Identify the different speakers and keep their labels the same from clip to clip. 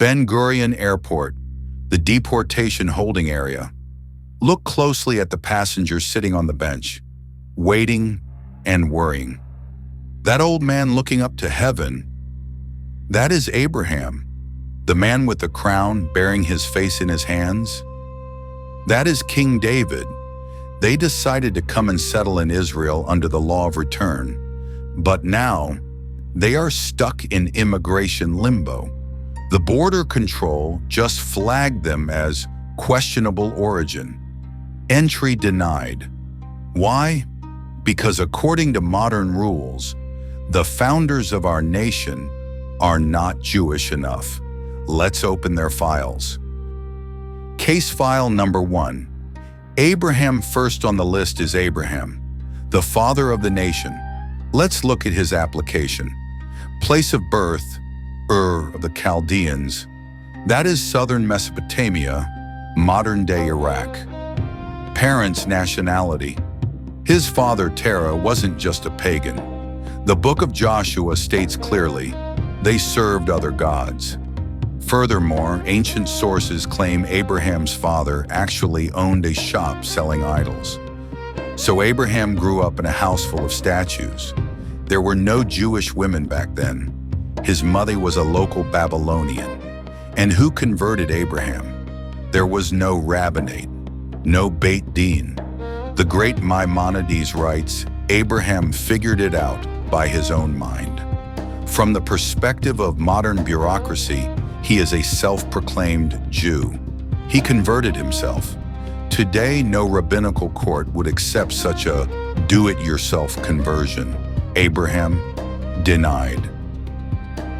Speaker 1: Ben Gurion Airport, the deportation holding area. Look closely at the passengers sitting on the bench, waiting and worrying. That old man looking up to heaven, that is Abraham, the man with the crown bearing his face in his hands. That is King David. They decided to come and settle in Israel under the law of return, but now they are stuck in immigration limbo. The border control just flagged them as questionable origin. Entry denied. Why? Because according to modern rules, the founders of our nation are not Jewish enough. Let's open their files. Case file number 1. Abraham. First on the list is Abraham, the father of the nation. Let's look at his application. Place of birth, Ur of the Chaldeans. That is southern Mesopotamia, modern-day Iraq. Parents' nationality. His father, Terah, wasn't just a pagan. The book of Joshua states clearly, they served other gods. Furthermore, ancient sources claim Abraham's father actually owned a shop selling idols. So Abraham grew up in a house full of statues. There were no Jewish women back then. His mother was a local Babylonian. And who converted Abraham? There was no rabbinate, no Beit Din. The great Maimonides writes, Abraham figured it out by his own mind. From the perspective of modern bureaucracy, he is a self-proclaimed Jew. He converted himself. Today, no rabbinical court would accept such a do-it-yourself conversion. Abraham denied.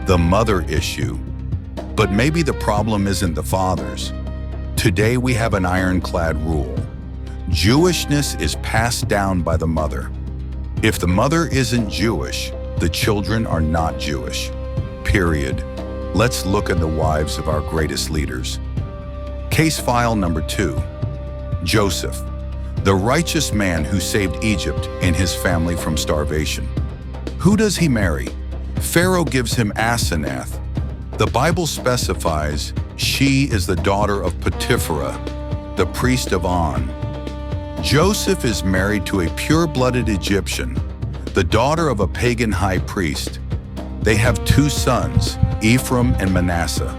Speaker 1: The mother issue. But maybe the problem isn't the fathers. Today we have an ironclad rule. Jewishness is passed down by the mother. If the mother isn't Jewish, the children are not Jewish. Period. Let's look at the wives of our greatest leaders. Case file number 2. Joseph, the righteous man who saved Egypt and his family from starvation. Who does he marry? Pharaoh gives him Asenath. The Bible specifies she is the daughter of Potiphar, the priest of On. Joseph is married to a pure-blooded Egyptian, the daughter of a pagan high priest. They have 2 sons, Ephraim and Manasseh.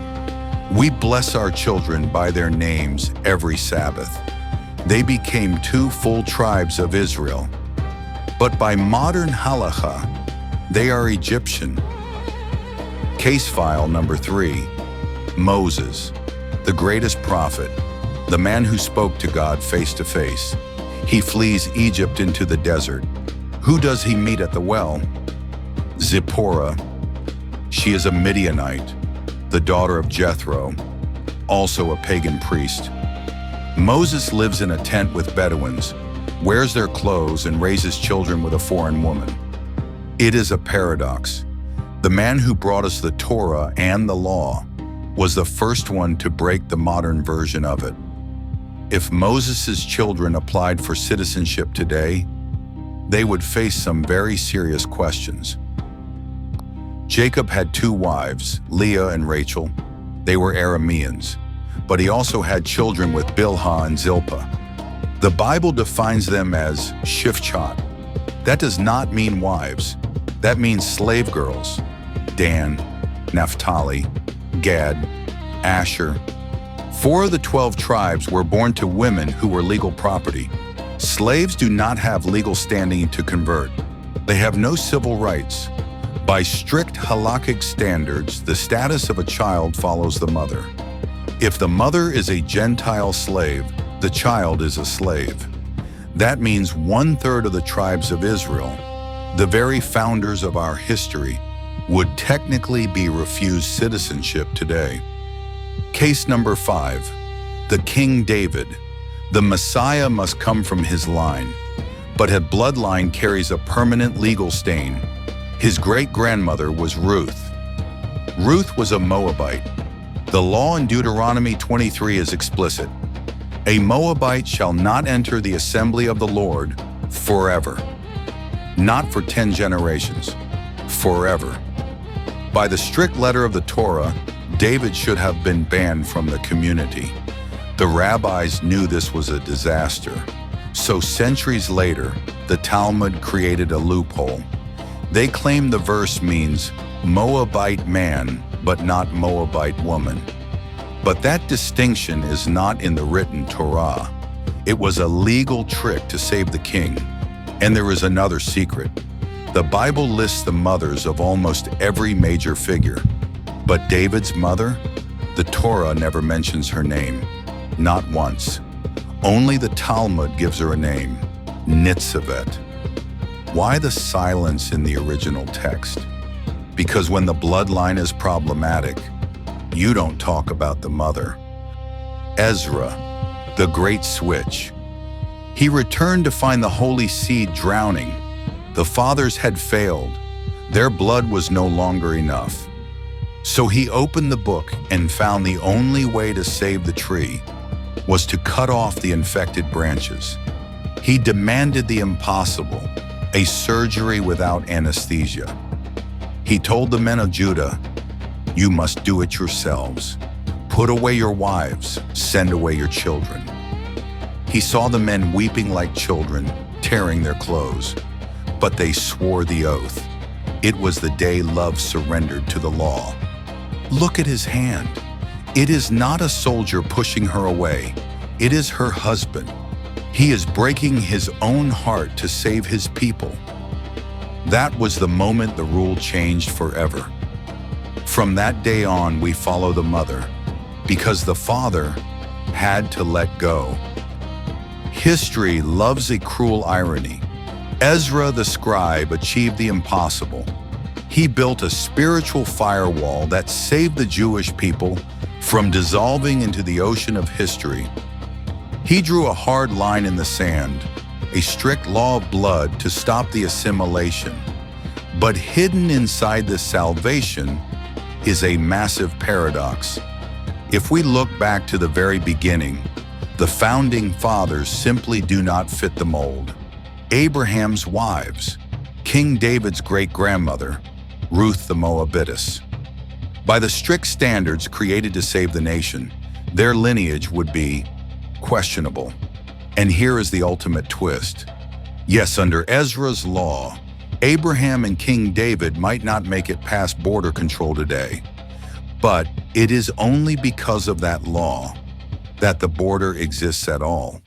Speaker 1: We bless our children by their names every Sabbath. They became 2 full tribes of Israel. But by modern Halachic, they are Egyptian. Case file number 3. Moses, the greatest prophet, the man who spoke to God face to face. He flees Egypt into the desert. Who does he meet at the well? Zipporah. She is a Midianite, the daughter of Jethro, also a pagan priest. Moses lives in a tent with Bedouins, wears their clothes, and raises children with a foreign woman. It is a paradox. The man who brought us the Torah and the law was the first one to break the modern version of it. If Moses' children applied for citizenship today, they would face some very serious questions. Jacob had 2 wives, Leah and Rachel. They were Arameans, but he also had children with Bilhah and Zilpah. The Bible defines them as shifchat. That does not mean wives. That means slave girls. Dan, Naphtali, Gad, Asher. 4 of the 12 tribes were born to women who were legal property. Slaves do not have legal standing to convert. They have no civil rights. By strict Halachic standards, the status of a child follows the mother. If the mother is a Gentile slave, the child is a slave. That means 1/3 of the tribes of Israel, the very founders of our history, would technically be refused citizenship today. Case number 5. The King David. The Messiah must come from his line, but his bloodline carries a permanent legal stain. His great-grandmother was Ruth. Ruth was a Moabite. The law in Deuteronomy 23 is explicit. A Moabite shall not enter the assembly of the Lord forever. Not for 10 generations, forever. By the strict letter of the Torah, David should have been banned from the community. The rabbis knew this was a disaster. So centuries later, the Talmud created a loophole. They claim the verse means Moabite man, but not Moabite woman. But that distinction is not in the written Torah. It was a legal trick to save the king. And there is another secret. The Bible lists the mothers of almost every major figure. But David's mother? The Torah never mentions her name. Not once. Only the Talmud gives her a name, Nitzevet. Why the silence in the original text? Because when the bloodline is problematic, you don't talk about the mother. Ezra, the great switch. He returned to find the holy seed drowning. The fathers had failed. Their blood was no longer enough. So he opened the book and found the only way to save the tree was to cut off the infected branches. He demanded the impossible, a surgery without anesthesia. He told the men of Judah, "You must do it yourselves. Put away your wives, send away your children." He saw the men weeping like children, tearing their clothes, but they swore the oath. It was the day love surrendered to the law. Look at his hand. It is not a soldier pushing her away. It is her husband. He is breaking his own heart to save his people. That was the moment the rule changed forever. From that day on, we follow the mother, because the father had to let go. History loves a cruel irony. Ezra the Scribe achieved the impossible. He built a spiritual firewall that saved the Jewish people from dissolving into the ocean of history. He drew a hard line in the sand, a strict law of blood to stop the assimilation. But hidden inside this salvation is a massive paradox. If we look back to the very beginning, the founding fathers simply do not fit the mold. Abraham's wives, King David's great-grandmother, Ruth the Moabitess. By the strict standards created to save the nation, their lineage would be questionable. And here is the ultimate twist. Yes, under Ezra's law, Abraham and King David might not make it past border control today. But it is only because of that law that the border exists at all.